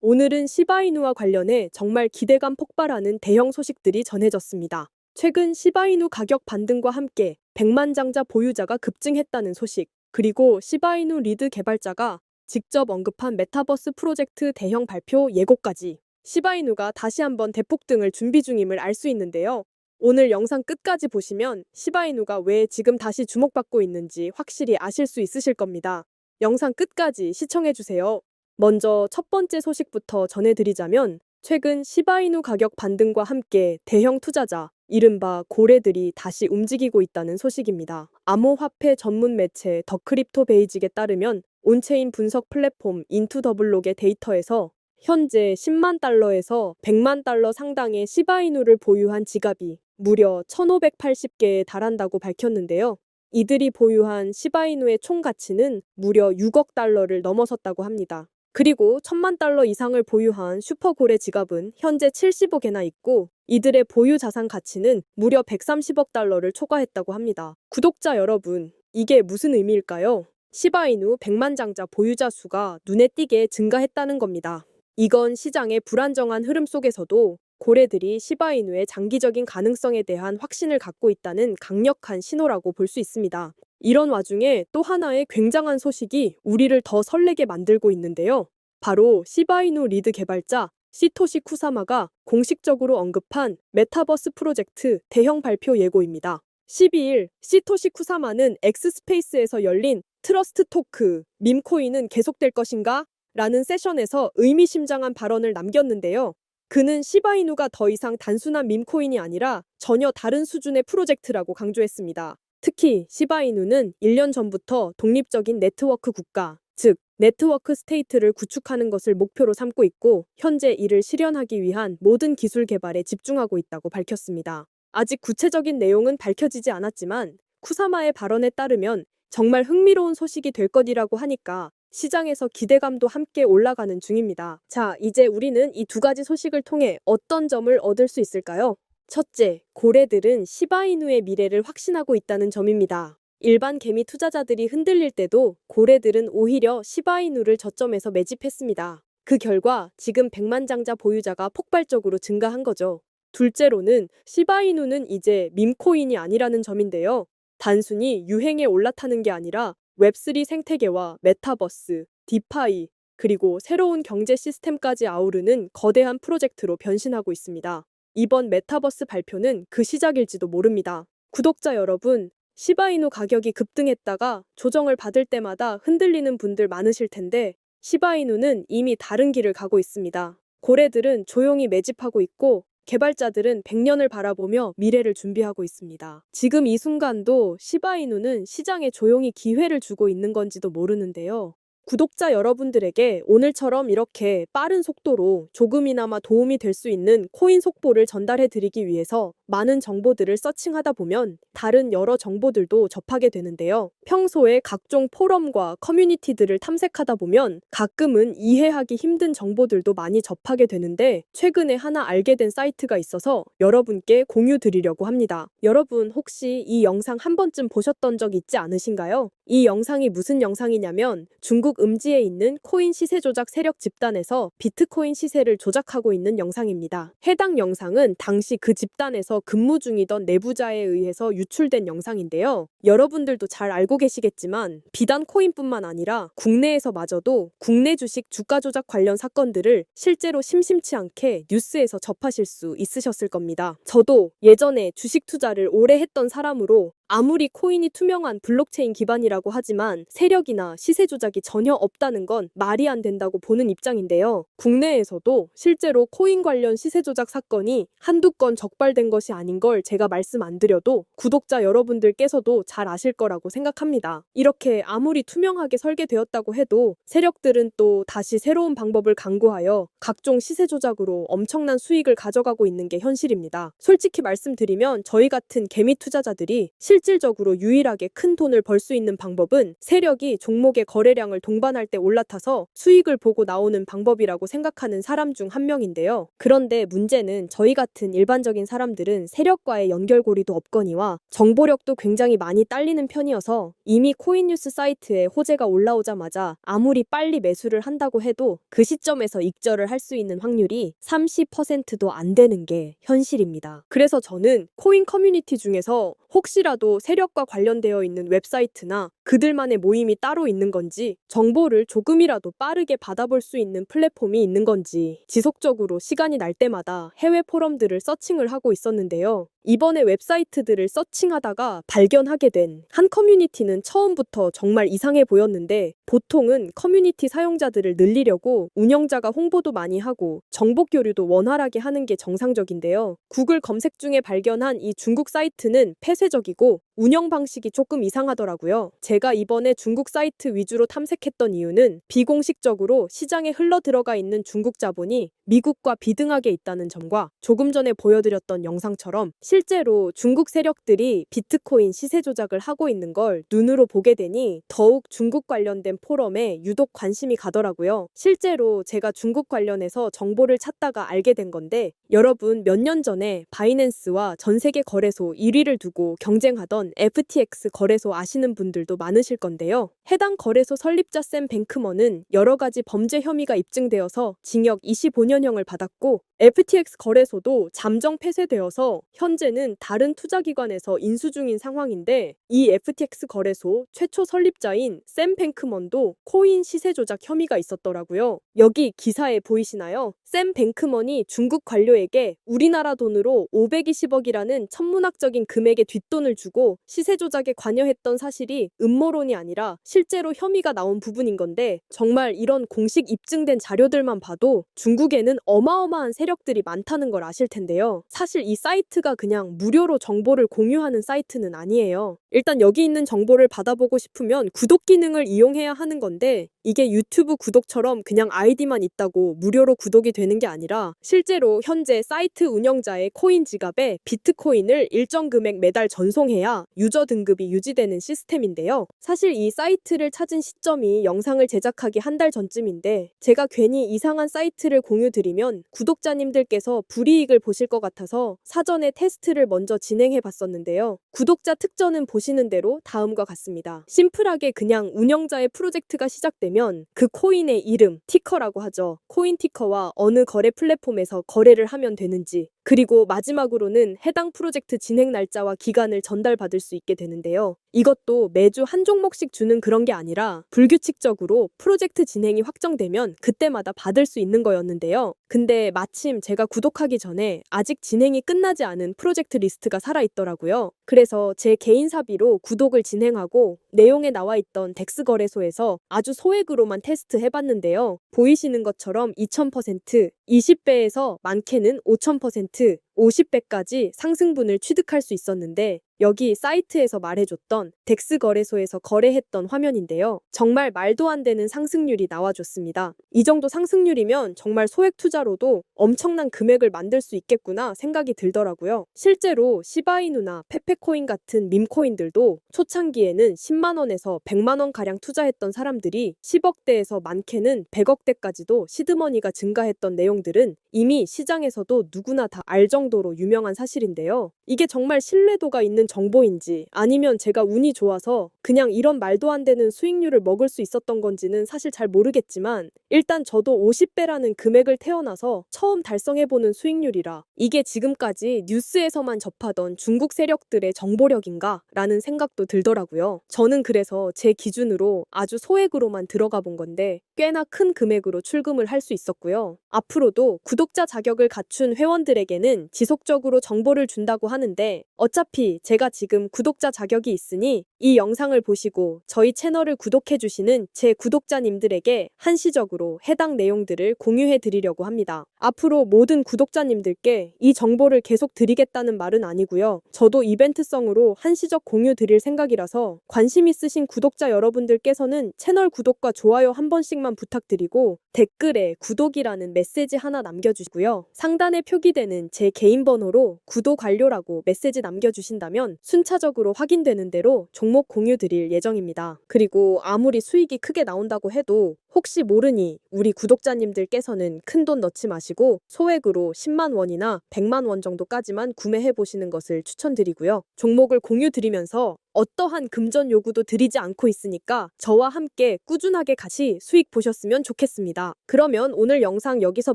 오늘은 시바이누와 관련해 정말 기대감 폭발하는 대형 소식들이 전해졌습니다. 최근 시바이누 가격 반등과 함께 백만장자 보유자가 급증했다는 소식, 그리고 시바이누 리드 개발자가 직접 언급한 메타버스 프로젝트 대형 발표 예고까지 시바이누가 다시 한번 대폭등을 준비 중임을 알 수 있는데요. 오늘 영상 끝까지 보시면 시바이누가 왜 지금 다시 주목받고 있는지 확실히 아실 수 있으실 겁니다. 영상 끝까지 시청해주세요. 먼저 첫 번째 소식부터 전해드리자면 최근 시바이누 가격 반등과 함께 대형 투자자, 이른바 고래들이 다시 움직이고 있다는 소식입니다. 암호화폐 전문 매체 더 크립토 베이직에 따르면 온체인 분석 플랫폼 인투더블록의 데이터에서 현재 10만 달러에서 100만 달러 상당의 시바이누를 보유한 지갑이 무려 1,580개에 달한다고 밝혔는데요. 이들이 보유한 시바이누의 총 가치는 무려 6억 달러를 넘어섰다고 합니다. 그리고 1,000만 달러 이상을 보유한 슈퍼고래 지갑은 현재 75개나 있고 이들의 보유 자산 가치는 무려 130억 달러를 초과했다고 합니다. 구독자 여러분, 이게 무슨 의미일까요? 시바이누 100만장자 보유자 수가 눈에 띄게 증가했다는 겁니다. 이건 시장의 불안정한 흐름 속에서도 고래들이 시바이누의 장기적인 가능성에 대한 확신을 갖고 있다는 강력한 신호라고 볼 수 있습니다. 이런 와중에 또 하나의 굉장한 소식이 우리를 더 설레게 만들고 있는데요. 바로 시바이누 리드 개발자 시토시 쿠사마가 공식적으로 언급한 메타버스 프로젝트 대형 발표 예고입니다. 12일 시토시 쿠사마는 엑스스페이스에서 열린 트러스트 토크, 밈코인은 계속될 것인가? 라는 세션에서 의미심장한 발언을 남겼는데요. 그는 시바이누가 더 이상 단순한 밈코인이 아니라 전혀 다른 수준의 프로젝트라고 강조했습니다. 특히 시바이누는 1년 전부터 독립적인 네트워크 국가, 즉 네트워크 스테이트를 구축하는 것을 목표로 삼고 있고 현재 이를 실현하기 위한 모든 기술 개발에 집중하고 있다고 밝혔습니다. 아직 구체적인 내용은 밝혀지지 않았지만 쿠사마의 발언에 따르면 정말 흥미로운 소식이 될 것이라고 하니까 시장에서 기대감도 함께 올라가는 중입니다. 자, 이제 우리는 이 두 가지 소식을 통해 어떤 점을 얻을 수 있을까요? 첫째, 고래들은 시바이누의 미래를 확신하고 있다는 점입니다. 일반 개미 투자자들이 흔들릴 때도 고래들은 오히려 시바이누를 저점에서 매집했습니다. 그 결과 지금 백만장자 보유자가 폭발적으로 증가한 거죠. 둘째로는 시바이누는 이제 밈코인이 아니라는 점인데요. 단순히 유행에 올라타는 게 아니라 웹3 생태계와 메타버스, 디파이, 그리고 새로운 경제 시스템까지 아우르는 거대한 프로젝트로 변신하고 있습니다. 이번 메타버스 발표는 그 시작일지도 모릅니다. 구독자 여러분, 시바이누 가격이 급등했다가 조정을 받을 때마다 흔들리는 분들 많으실 텐데 시바이누는 이미 다른 길을 가고 있습니다. 고래들은 조용히 매집하고 있고 개발자들은 100년을 바라보며 미래를 준비하고 있습니다. 지금 이 순간도 시바이누는 시장에 조용히 기회를 주고 있는 건지도 모르는데요. 구독자 여러분들에게 오늘처럼 이렇게 빠른 속도로 조금이나마 도움이 될 수 있는 코인 속보를 전달해 드리기 위해서 많은 정보들을 서칭하다 보면 다른 여러 정보들도 접하게 되는데요. 평소에 각종 포럼과 커뮤니티들을 탐색하다 보면 가끔은 이해하기 힘든 정보들도 많이 접하게 되는데 최근에 하나 알게 된 사이트가 있어서 여러분께 공유 드리려고 합니다. 여러분 혹시 이 영상 한 번쯤 보셨던 적 있지 않으신가요? 이 영상이 무슨 영상이냐면 중국 음지에 있는 코인 시세 조작 세력 집단에서 비트코인 시세를 조작하고 있는 영상입니다. 해당 영상은 당시 그 집단에서 근무 중이던 내부자에 의해서 유출된 영상인데요. 여러분들도 잘 알고 계시겠지만 비단 코인뿐만 아니라 국내에서마저도 국내 주식 주가 조작 관련 사건들을 실제로 심심치 않게 뉴스에서 접하실 수 있으셨을 겁니다. 저도 예전에 주식 투자를 오래 했던 사람으로 아무리 코인이 투명한 블록체인 기반이라고 하지만 세력이나 시세 조작이 전혀 없다는 건 말이 안 된다고 보는 입장인데요. 국내에서도 실제로 코인 관련 시세 조작 사건이 한두 건 적발된 것이 아닌 걸 제가 말씀 안 드려도 구독자 여러분들께서도 잘 아실 거라고 생각합니다. 이렇게 아무리 투명하게 설계되었다고 해도 세력들은 또 다시 새로운 방법을 강구하여 각종 시세 조작으로 엄청난 수익을 가져가고 있는 게 현실입니다. 솔직히 말씀드리면 저희 같은 개미 투자자들이 실제로 실질적으로 유일하게 큰 돈을 벌 수 있는 방법은 세력이 종목의 거래량을 동반할 때 올라타서 수익을 보고 나오는 방법이라고 생각하는 사람 중 한 명인데요. 그런데 문제는 저희 같은 일반적인 사람들은 세력과의 연결고리도 없거니와 정보력도 굉장히 많이 딸리는 편이어서 이미 코인뉴스 사이트에 호재가 올라오자마자 아무리 빨리 매수를 한다고 해도 그 시점에서 익절을 할 수 있는 확률이 30%도 안 되는 게 현실입니다. 그래서 저는 코인 커뮤니티 중에서 혹시라도 세력과 관련되어 있는 웹사이트나 그들만의 모임이 따로 있는 건지, 정보를 조금이라도 빠르게 받아볼 수 있는 플랫폼이 있는 건지 지속적으로 시간이 날 때마다 해외 포럼들을 서칭을 하고 있었는데요. 이번에 웹사이트들을 서칭하다가 발견하게 된 한 커뮤니티는 처음부터 정말 이상해 보였는데, 보통은 커뮤니티 사용자들을 늘리려고 운영자가 홍보도 많이 하고 정보 교류도 원활하게 하는 게 정상적인데요. 구글 검색 중에 발견한 이 중국 사이트는 폐쇄적이고 운영 방식이 조금 이상하더라고요. 제가 이번에 중국 사이트 위주로 탐색했던 이유는 비공식적으로 시장에 흘러 들어가 있는 중국 자본이 미국과 비등하게 있다는 점과 조금 전에 보여드렸던 영상처럼 실제로 중국 세력들이 비트코인 시세 조작을 하고 있는 걸 눈으로 보게 되니 더욱 중국 관련된 포럼에 유독 관심이 가더라고요. 실제로 제가 중국 관련해서 정보를 찾다가 알게 된 건데, 여러분 몇 년 전에 바이낸스와 전 세계 거래소 1위를 두고 경쟁하던 FTX 거래소 아시는 분들도 많으실 건데요. 해당 거래소 설립자 샘 뱅크먼은 여러 가지 범죄 혐의가 입증되어서 징역 25년형을 받았고, FTX 거래소도 잠정 폐쇄되어서 현재는 다른 투자기관에서 인수 중인 상황인데, 이 FTX 거래소 최초 설립자인 샘 뱅크먼도 코인 시세 조작 혐의가 있었더라고요. 여기 기사에 보이시나요? 샘 뱅크먼이 중국 관료에게 우리나라 돈으로 520억이라는 천문학적인 금액의 뒷돈을 주고 시세 조작에 관여했던 사실이 음모론이 아니라 실제로 혐의가 나온 부분인 건데, 정말 이런 공식 입증된 자료들만 봐도 중국에는 어마어마한 세력들이 많다는 걸 아실 텐데요. 사실 이 사이트가 그냥 무료로 정보를 공유하는 사이트는 아니에요. 일단 여기 있는 정보를 받아보고 싶으면 구독 기능을 이용해야 하는 건데, 이게 유튜브 구독처럼 그냥 아이디만 있다고 무료로 구독이 되는 게 아니라 실제로 현재 사이트 운영자의 코인 지갑에 비트코인을 일정 금액 매달 전송해야 유저 등급이 유지되는 시스템인데요. 사실 이 사이트를 찾은 시점이 영상을 제작하기 한 달 전쯤인데, 제가 괜히 이상한 사이트를 공유드리면 구독자님들께서 불이익을 보실 것 같아서 사전에 테스트를 먼저 진행해 봤었는데요. 구독자 특전은 보시는 대로 다음과 같습니다. 심플하게 그냥 운영자의 프로젝트가 시작되면 그 코인의 이름, 티커라고 하죠. 코인 티커와 어느 거래 플랫폼에서 거래를 하면 되는지, 그리고 마지막으로는 해당 프로젝트 진행 날짜와 기간을 전달받을 수 있게 되는데요. 이것도 매주 한 종목씩 주는 그런 게 아니라 불규칙적으로 프로젝트 진행이 확정되면 그때마다 받을 수 있는 거였는데요. 근데 마침 제가 구독하기 전에 아직 진행이 끝나지 않은 프로젝트 리스트가 살아있더라고요. 그래서 제 개인 사비로 구독을 진행하고 내용에 나와 있던 덱스 거래소에서 아주 소액으로만 테스트 해봤는데요. 보이시는 것처럼 2000%, 20배에서 많게는 5000%, 50배까지 상승분을 취득할 수 있었는데, 여기 사이트에서 말해줬던 덱스 거래소에서 거래했던 화면인데요. 정말 말도 안 되는 상승률이 나와줬습니다. 이 정도 상승률이면 정말 소액 투자로도 엄청난 금액을 만들 수 있겠구나 생각이 들더라고요. 실제로 시바이누나 페페코인 같은 밈코인들도 초창기에는 10만원에서 100만원 가량 투자했던 사람들이 10억대에서 많게는 100억대까지도 시드머니가 증가했던 내용들은 이미 시장에서도 누구나 다 알 정도로 유명한 사실인데요. 이게 정말 신뢰도가 있는 정보인지 아니면 제가 운이 좋아서 그냥 이런 말도 안 되는 수익률을 먹을 수 있었던 건지는 사실 잘 모르겠지만, 일단 저도 50배라는 금액을 태어나서 처음 달성해보는 수익률이라 이게 지금까지 뉴스에서만 접하던 중국 세력들의 정보력인가? 라는 생각도 들더라고요. 저는 그래서 제 기준으로 아주 소액으로만 들어가 본 건데 꽤나 큰 금액으로 출금을 할 수 있었고요. 앞으로도 구독자 자격을 갖춘 회원들에게는 지속적으로 정보를 준다고 하는데, 어차피 제가 지금 구독자 자격이 있으니 이 영상을 보시고 저희 채널을 구독해주시는 제 구독자님들에게 한시적으로 해당 내용들을 공유해 드리려고 합니다. 앞으로 모든 구독자님들께 이 정보를 계속 드리겠다는 말은 아니고요. 저도 이벤트성으로 한시적 공유 드릴 생각이라서 관심 있으신 구독자 여러분들께서는 채널 구독과 좋아요 한 번씩만 부탁드리고 댓글에 구독이라는 메시지 하나 남겨주시고요. 상단에 표기되는 제 개인 번호로 구독 완료라고 메시지 남겨주신다면 순차적으로 확인되는 대로 종목 공유 드릴 예정입니다. 그리고 아무리 수익이 크게 나온다고 해도 혹시 모르니 우리 구독자님들께서는 큰돈 넣지 마시고 소액으로 10만 원이나 100만 원 정도까지만 구매해 보시는 것을 추천드리고요. 종목을 공유 드리면서 어떠한 금전 요구도 드리지 않고 있으니까 저와 함께 꾸준하게 같이 수익 보셨으면 좋겠습니다. 그러면 오늘 영상 여기서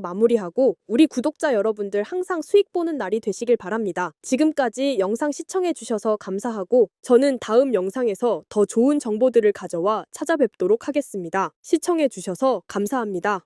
마무리하고 우리 구독자 여러분들 항상 수익 보는 날이 되시길 바랍니다. 지금까지 영상 시청해 주셔서 감사하고 저는 다음 영상에서 더 좋은 정보들을 가져와 찾아뵙도록 하겠습니다. 시청해 주셔서 감사합니다.